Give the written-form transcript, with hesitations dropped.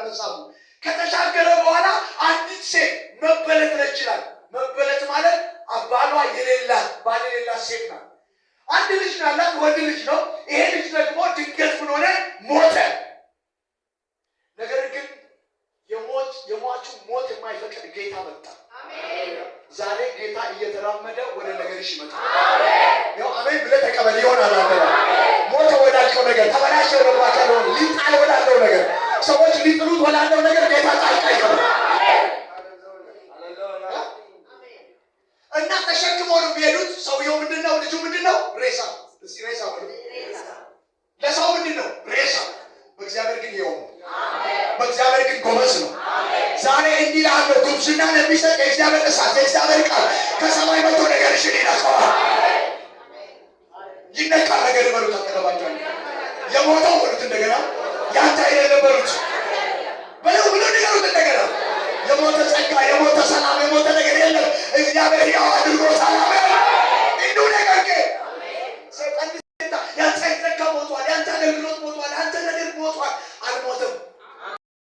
መጽሐፉ። ከተሻገረ በኋላ አንዲት ሴት መበለት ነች ይላል። መበለት ማለት ባሏ የሌላት ባል የሌላት ሴት ናት። አንድ ልጅ ነው ያላት፣ ወንድ ልጅ ነው። ይሄ ልጅ ደግሞ ድንገት ምን ሆነ? ሞተ። ነገር ግን የሟቹ ሞት የማይፈቅድ ጌታ መጣ። ዛሬ ጌታ እየተራመደ ወደ ነገርሽ ይመጣል። ያው አሜን ብለህ ተቀበል። ይሆናል። አንተ ሞተ ወዳልከው ነገር፣ ተበላሸ ወዳልከው ነገር፣ ሊጣል ወዳለው ነገር፣ ሰዎች ሊጥሉት ወዳለው ነገር ጌታ ጣልቃ ይገባል እና ተሸክመው ነው የሚሄዱት። ሰውየው ምንድነው? ልጁ ምንድነው? ሬሳ። እስቲ ሬሳ ነው። ለሰው ምንድነው? ሬሳ። በእግዚአብሔር ግን ይኸው ነው። በእግዚአብሔር ግን ጎበዝ ነው። ዛሬ እንዲህ ላለው ጉብዝናን የሚሰጥ የእግዚአብሔር እሳት፣ የእግዚአብሔር ቃል ከሰማይ መጥቶ ነገርሽን ይነካዋል። ይነካል። ነገር በሉት። አቀረባቸዋል። የሞተው በሉት። እንደገና ያንተ አይደለም በሉት። በለው ብሎ ንገሩት። እንደገና የሞተ ጸጋ፣ የሞተ ሰላም፣ የሞተ ነገር የለም። እግዚአብሔር ያው አድርጎ ሰላም እንዱ ነገር ግን ሰይጣን ያንተ ጸጋ ሞቷል። ያንተ አገልግሎት